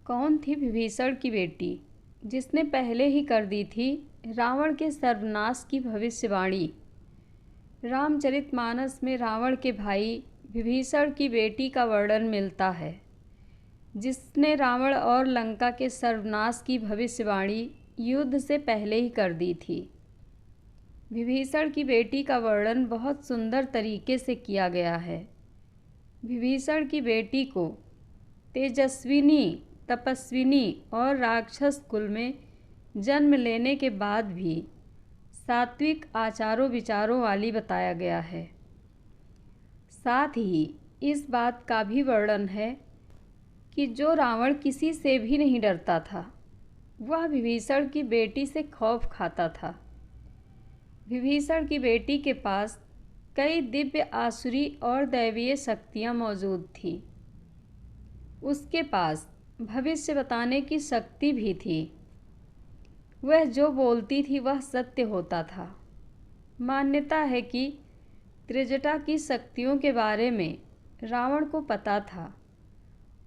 कौन थी विभीषण की बेटी जिसने पहले ही कर दी थी रावण के सर्वनाश की भविष्यवाणी। रामचरितमानस में रावण के भाई विभीषण की बेटी का वर्णन मिलता है, जिसने रावण और लंका के सर्वनाश की भविष्यवाणी युद्ध से पहले ही कर दी थी। विभीषण की बेटी का वर्णन बहुत सुंदर तरीके से किया गया है। विभीषण की बेटी को तेजस्विनी, तपस्विनी और राक्षस कुल में जन्म लेने के बाद भी सात्विक आचारों विचारों वाली बताया गया है। साथ ही इस बात का भी वर्णन है कि जो रावण किसी से भी नहीं डरता था, वह विभीषण की बेटी से खौफ खाता था। विभीषण की बेटी के पास कई दिव्य आसुरी और दैवीय शक्तियाँ मौजूद थीं। उसके पास भविष्य बताने की शक्ति भी थी। वह जो बोलती थी वह सत्य होता था। मान्यता है कि त्रिजटा की शक्तियों के बारे में रावण को पता था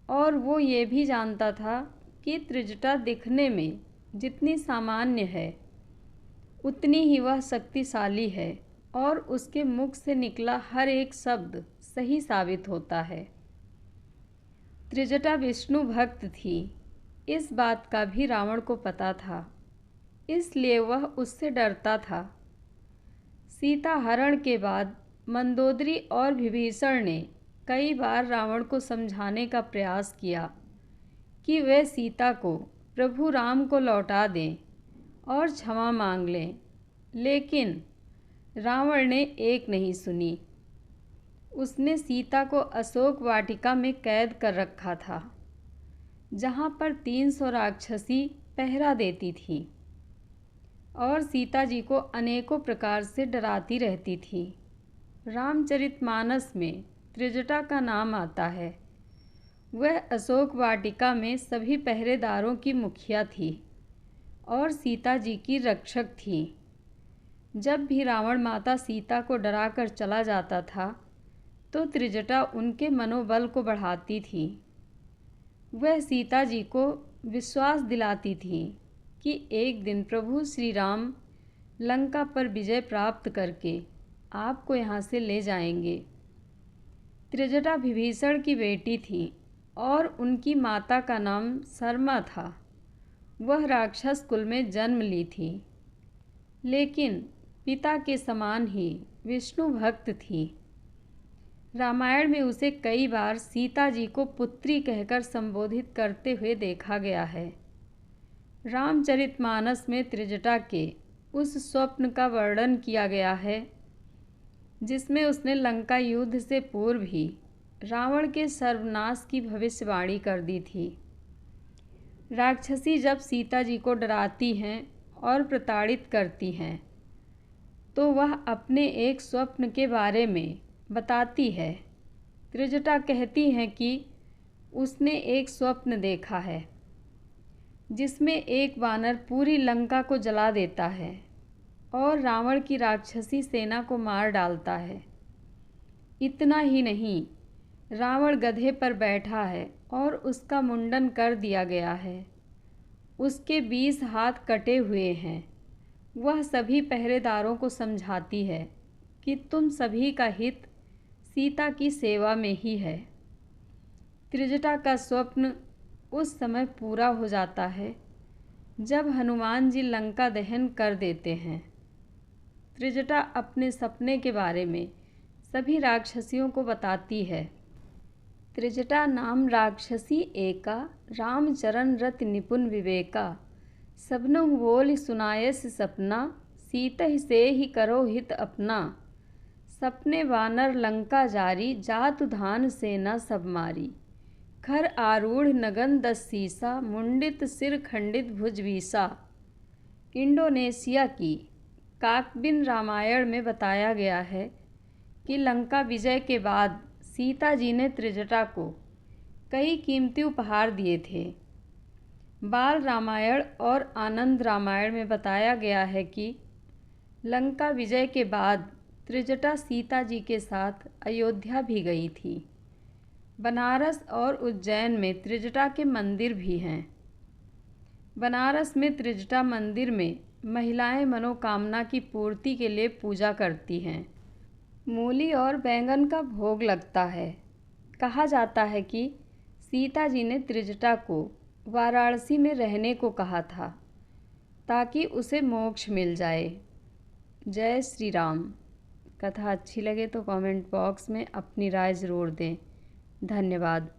और वो ये भी जानता था कि त्रिजटा दिखने में जितनी सामान्य है उतनी ही वह शक्तिशाली है और उसके मुख से निकला हर एक शब्द सही साबित होता है। त्रिजटा विष्णु भक्त थी, इस बात का भी रावण को पता था, इसलिए वह उससे डरता था। सीता हरण के बाद मंदोदरी और विभीषण ने कई बार रावण को समझाने का प्रयास किया कि वे सीता को प्रभु राम को लौटा दें और क्षमा मांग लें, लेकिन रावण ने एक नहीं सुनी। उसने सीता को अशोक वाटिका में कैद कर रखा था, जहाँ पर 300 राक्षसी पहरा देती थी और सीता जी को अनेकों प्रकार से डराती रहती थी। रामचरितमानस में त्रिजटा का नाम आता है। वह अशोक वाटिका में सभी पहरेदारों की मुखिया थी और सीता जी की रक्षक थी। जब भी रावण माता सीता को डराकर चला जाता था तो त्रिजटा उनके मनोबल को बढ़ाती थी। वह सीता जी को विश्वास दिलाती थी कि एक दिन प्रभु श्री राम लंका पर विजय प्राप्त करके आपको यहाँ से ले जाएंगे। त्रिजटा विभीषण की बेटी थी और उनकी माता का नाम शर्मा था। वह राक्षस कुल में जन्म ली थी, लेकिन पिता के समान ही विष्णु भक्त थी। रामायण में उसे कई बार सीता जी को पुत्री कहकर संबोधित करते हुए देखा गया है। रामचरितमानस में त्रिजटा के उस स्वप्न का वर्णन किया गया है जिसमें उसने लंका युद्ध से पूर्व ही रावण के सर्वनाश की भविष्यवाणी कर दी थी। राक्षसी जब सीता जी को डराती हैं और प्रताड़ित करती हैं तो वह अपने एक स्वप्न के बारे में बताती है। त्रिजटा कहती हैं कि उसने एक स्वप्न देखा है जिसमें एक वानर पूरी लंका को जला देता है और रावण की राक्षसी सेना को मार डालता है। इतना ही नहीं, रावण गधे पर बैठा है और उसका मुंडन कर दिया गया है। उसके 20 हाथ कटे हुए हैं। वह सभी पहरेदारों को समझाती है कि तुम सभी का हित सीता की सेवा में ही है। त्रिजटा का स्वप्न उस समय पूरा हो जाता है जब हनुमान जी लंका दहन कर देते हैं। त्रिजटा अपने सपने के बारे में सभी राक्षसियों को बताती है। त्रिजटा नाम राक्षसी एका, रामचरण रति निपुण विवेका, सबनु बोल सुनायस सपना, सीतहि से ही करो हित अपना, सपने वानर लंका जारी, जातु धान सेना सब मारी, खर आरूढ़ नगन 10 सीसा, मुंडित सिर खंडित भुजबीसा। इंडोनेशिया की काकबिन रामायण में बताया गया है कि लंका विजय के बाद सीता जी ने त्रिजटा को कई कीमती उपहार दिए थे। बाल रामायण और आनंद रामायण में बताया गया है कि लंका विजय के बाद त्रिजटा सीता जी के साथ अयोध्या भी गई थी। बनारस और उज्जैन में त्रिजटा के मंदिर भी हैं। बनारस में त्रिजटा मंदिर में महिलाएं मनोकामना की पूर्ति के लिए पूजा करती हैं। मूली और बैंगन का भोग लगता है। कहा जाता है कि सीता जी ने त्रिजटा को वाराणसी में रहने को कहा था ताकि उसे मोक्ष मिल जाए। जय श्री राम। कथा अच्छी लगे तो कमेंट बॉक्स में अपनी राय ज़रूर दें। धन्यवाद।